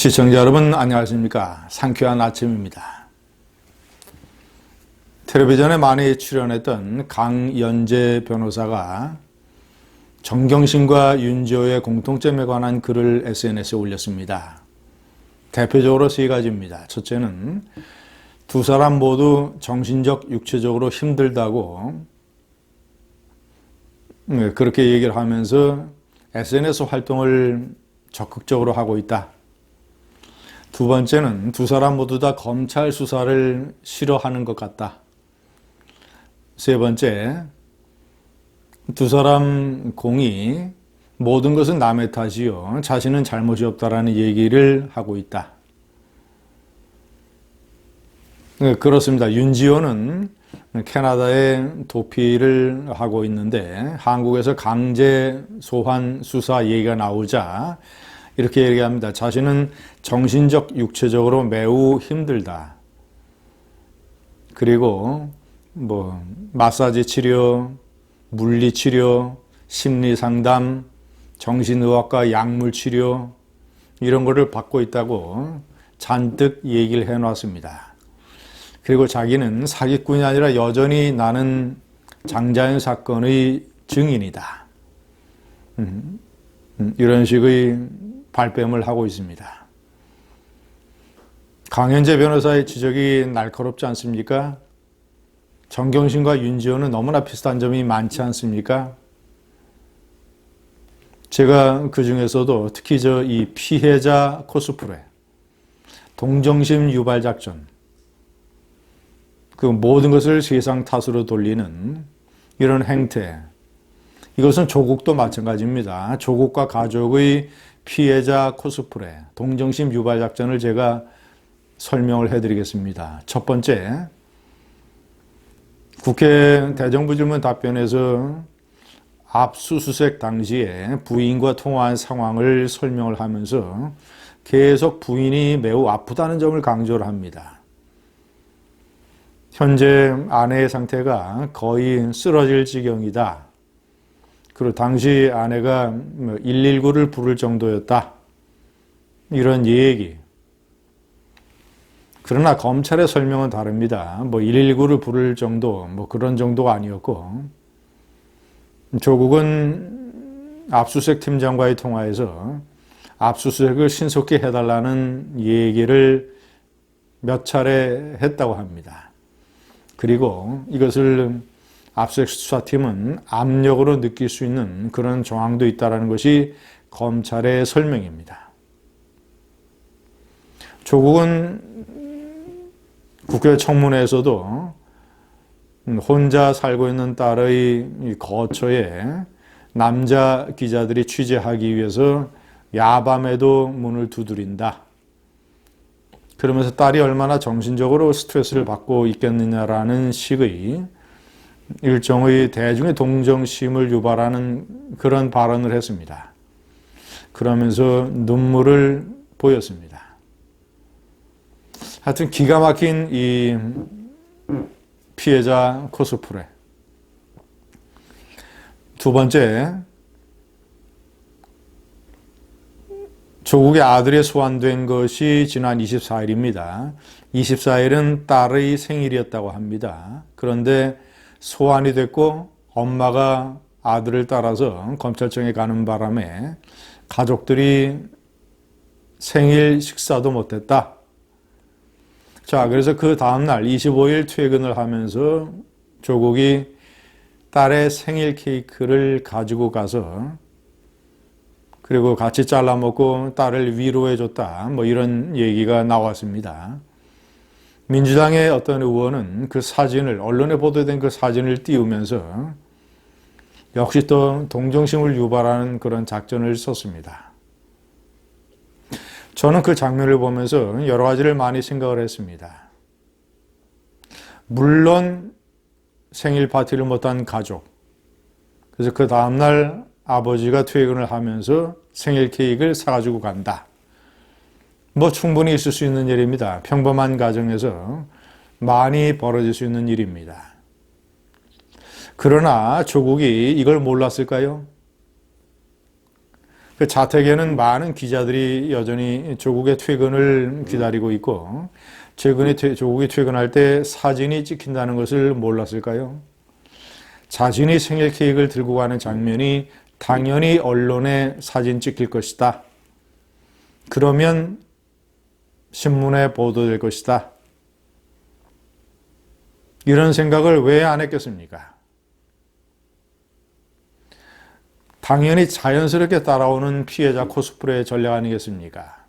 시청자 여러분 안녕하십니까? 상쾌한 아침입니다. 텔레비전에 많이 출연했던 강연재 변호사가 정경심과 윤지호의 공통점에 관한 글을 SNS에 올렸습니다. 대표적으로 세 가지입니다. 첫째는 두 사람 모두 정신적, 육체적으로 힘들다고 그렇게 얘기를 하면서 SNS 활동을 적극적으로 하고 있다. 두 번째는 두 사람 모두 다 검찰 수사를 싫어하는 것 같다. 세 번째, 두 사람 공이 모든 것은 남의 탓이요, 자신은 잘못이 없다라는 얘기를 하고 있다. 그렇습니다. 윤지호는 캐나다에 도피를 하고 있는데 한국에서 강제 소환 수사 얘기가 나오자 이렇게 얘기합니다. 자신은 정신적, 육체적으로 매우 힘들다. 그리고 마사지 치료, 물리 치료, 심리 상담, 정신의학과 약물 치료 이런 거를 받고 있다고 잔뜩 얘기를 해놨습니다. 그리고 자기는 사기꾼이 아니라 여전히 나는 장자연 사건의 증인이다. 이런 식의 발뺌을 하고 있습니다. 강연재 변호사의 지적이 날카롭지 않습니까? 정경심과 윤지호는 너무나 비슷한 점이 많지 않습니까? 제가 그 중에서도 특히 이 피해자 코스프레, 동정심 유발 작전, 그 모든 것을 세상 탓으로 돌리는 이런 행태, 이것은 조국도 마찬가지입니다. 조국과 가족의 피해자 코스프레, 동정심 유발 작전을 제가 설명을 해드리겠습니다. 첫 번째, 국회 대정부질문 답변에서 압수수색 당시에 부인과 통화한 상황을 설명을 하면서 계속 부인이 매우 아프다는 점을 강조를 합니다. 현재 아내의 상태가 거의 쓰러질 지경이다. 그리고 당시 아내가 119를 부를 정도였다. 이런 얘기. 그러나 검찰의 설명은 다릅니다. 119를 부를 정도, 그런 정도가 아니었고, 조국은 압수수색 팀장과의 통화에서 압수수색을 신속히 해달라는 얘기를 몇 차례 했다고 합니다. 그리고 이것을 압수수색 수사팀은 압력으로 느낄 수 있는 그런 정황도 있다는 것이 검찰의 설명입니다. 조국은 국회 청문회에서도 혼자 살고 있는 딸의 거처에 남자 기자들이 취재하기 위해서 야밤에도 문을 두드린다. 그러면서 딸이 얼마나 정신적으로 스트레스를 받고 있겠느냐라는 식의 일종의 대중의 동정심을 유발하는 그런 발언을 했습니다. 그러면서 눈물을 보였습니다. 하여튼 기가 막힌 이 피해자 코스프레. 두 번째, 조국의 아들이 소환된 것이 지난 24일입니다. 24일은 딸의 생일이었다고 합니다. 그런데 소환이 됐고 엄마가 아들을 따라서 검찰청에 가는 바람에 가족들이 생일 식사도 못했다. 자, 그래서 그 다음날 25일 퇴근을 하면서 조국이 딸의 생일 케이크를 가지고 가서 그리고 같이 잘라 먹고 딸을 위로해 줬다. 이런 얘기가 나왔습니다. 민주당의 어떤 의원은 그 사진을, 언론에 보도된 그 사진을 띄우면서 역시 또 동정심을 유발하는 그런 작전을 썼습니다. 저는 그 장면을 보면서 여러 가지를 많이 생각을 했습니다. 물론 생일 파티를 못한 가족, 그래서 그 다음날 아버지가 퇴근을 하면서 생일 케이크를 사가지고 간다. 충분히 있을 수 있는 일입니다. 평범한 가정에서 많이 벌어질 수 있는 일입니다. 그러나 조국이 이걸 몰랐을까요? 그 자택에는 많은 기자들이 여전히 조국의 퇴근을 기다리고 있고 최근에 조국이 퇴근할 때 사진이 찍힌다는 것을 몰랐을까요? 자신이 생일 케이크를 들고 가는 장면이 당연히 언론에 사진 찍힐 것이다. 그러면 신문에 보도될 것이다. 이런 생각을 왜 안 했겠습니까? 당연히 자연스럽게 따라오는 피해자 코스프레 전략 아니겠습니까?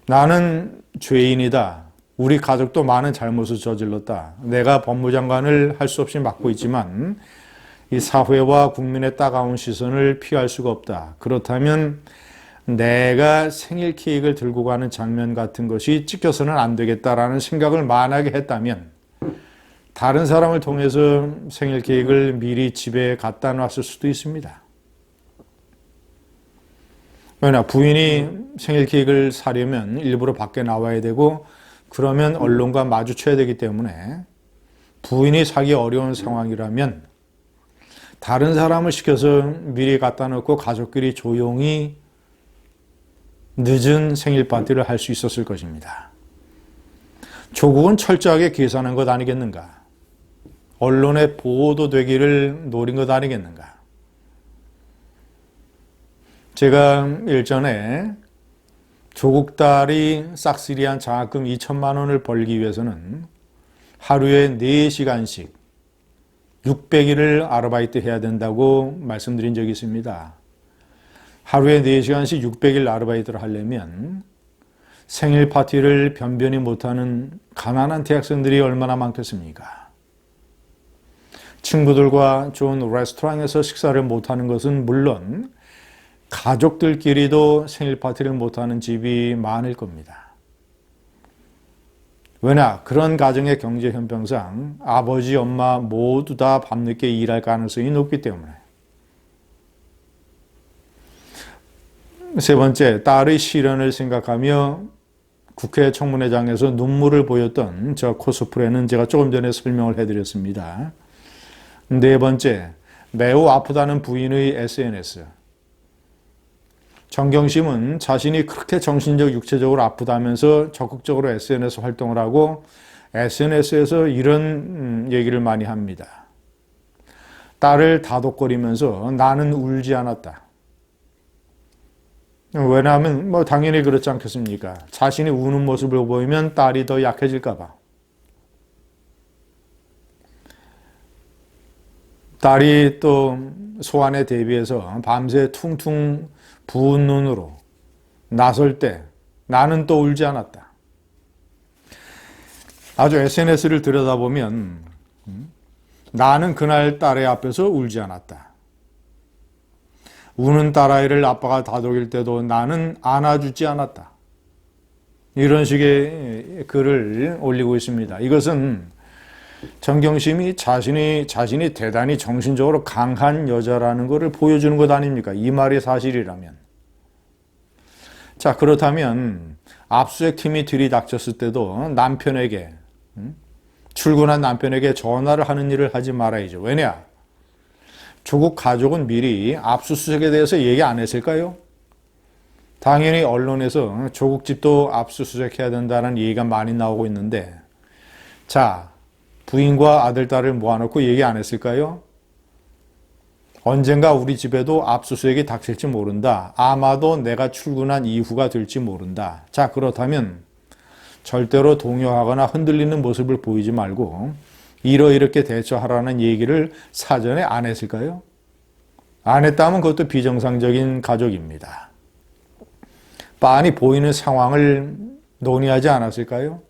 나는 죄인이다. 우리 가족도 많은 잘못을 저질렀다. 내가 법무장관을 할 수 없이 맡고 있지만 이 사회와 국민의 따가운 시선을 피할 수가 없다. 그렇다면 내가 생일 케이크를 들고 가는 장면 같은 것이 찍혀서는 안 되겠다라는 생각을 만약에 했다면 다른 사람을 통해서 생일 케이크를 미리 집에 갖다 놨을 수도 있습니다. 왜냐, 부인이 생일 케이크를 사려면 일부러 밖에 나와야 되고 그러면 언론과 마주쳐야 되기 때문에 부인이 사기 어려운 상황이라면 다른 사람을 시켜서 미리 갖다 놓고 가족끼리 조용히 늦은 생일 파티를 할 수 있었을 것입니다. 조국은 철저하게 계산한 것 아니겠는가? 언론에 보도되기를 노린 것 아니겠는가? 제가 일전에 조국 딸이 싹쓸이한 장학금 2천만 원을 벌기 위해서는 하루에 4시간씩 600일을 아르바이트 해야 된다고 말씀드린 적이 있습니다. 하루에 4시간씩 600일 아르바이트를 하려면 생일 파티를 변변히 못하는 가난한 대학생들이 얼마나 많겠습니까? 친구들과 좋은 레스토랑에서 식사를 못하는 것은 물론 가족들끼리도 생일 파티를 못하는 집이 많을 겁니다. 왜냐? 그런 가정의 경제 형편상 아버지, 엄마 모두 다 밤늦게 일할 가능성이 높기 때문에. 세 번째, 딸의 시련을 생각하며 국회 청문회장에서 눈물을 보였던 저 코스프레는 제가 조금 전에 설명을 해드렸습니다. 네 번째, 매우 아프다는 부인의 SNS. 정경심은 자신이 그렇게 정신적, 육체적으로 아프다면서 적극적으로 SNS 활동을 하고 SNS에서 이런 얘기를 많이 합니다. 딸을 다독거리면서 나는 울지 않았다. 왜냐하면 당연히 그렇지 않겠습니까? 자신이 우는 모습을 보이면 딸이 더 약해질까 봐. 딸이 또 소환에 대비해서 밤새 퉁퉁 부은 눈으로 나설 때 나는 또 울지 않았다. 아주 SNS를 들여다보면 나는 그날 딸의 앞에서 울지 않았다. 우는 딸아이를 아빠가 다독일 때도 나는 안아주지 않았다. 이런 식의 글을 올리고 있습니다. 이것은 정경심이 자신이 대단히 정신적으로 강한 여자라는 것을 보여주는 것 아닙니까? 이 말이 사실이라면. 자, 그렇다면 압수수색 팀이 들이닥쳤을 때도 남편에게, 출근한 남편에게 전화를 하는 일을 하지 말아야죠. 왜냐? 조국 가족은 미리 압수수색에 대해서 얘기 안 했을까요? 당연히 언론에서 조국 집도 압수수색해야 된다는 얘기가 많이 나오고 있는데, 자, 부인과 아들, 딸을 모아놓고 얘기 안 했을까요? 언젠가 우리 집에도 압수수색이 닥칠지 모른다. 아마도 내가 출근한 이후가 될지 모른다. 자, 그렇다면 절대로 동요하거나 흔들리는 모습을 보이지 말고 이렇게 대처하라는 얘기를 사전에 안 했을까요? 안 했다면 그것도 비정상적인 가족입니다. 빤히 보이는 상황을 논의하지 않았을까요?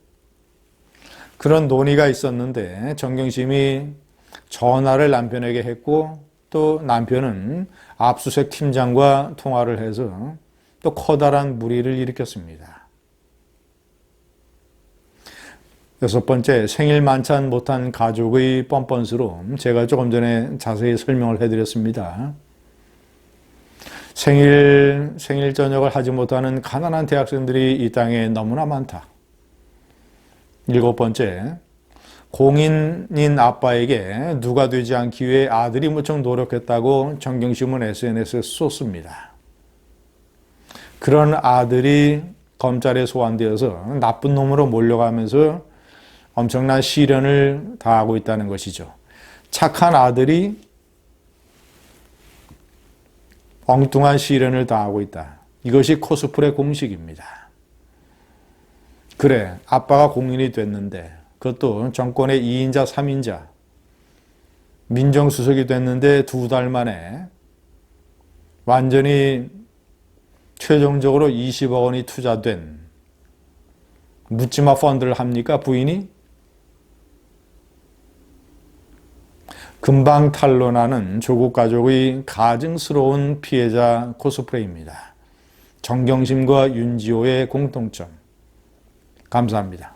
그런 논의가 있었는데 정경심이 전화를 남편에게 했고 또 남편은 압수수색 팀장과 통화를 해서 또 커다란 물의를 일으켰습니다. 여섯 번째, 생일 만찬 못한 가족의 뻔뻔스러움. 제가 조금 전에 자세히 설명을 해드렸습니다. 생일 저녁을 하지 못하는 가난한 대학생들이 이 땅에 너무나 많다. 일곱 번째, 공인인 아빠에게 누가 되지 않기 위해 아들이 무척 노력했다고 정경심은 SNS에 쏟습니다. 그런 아들이 검찰에 소환되어서 나쁜 놈으로 몰려가면서 엄청난 시련을 당하고 있다는 것이죠. 착한 아들이 엉뚱한 시련을 당하고 있다. 이것이 코스프레 공식입니다. 그래, 아빠가 공인이 됐는데, 그것도 정권의 2인자, 3인자, 민정수석이 됐는데 2달 만에 완전히 최종적으로 20억 원이 투자된 묻지마 펀드를 합니까? 부인이? 금방 탄로나는 조국 가족의 가증스러운 피해자 코스프레입니다. 정경심과 윤지호의 공통점. 감사합니다.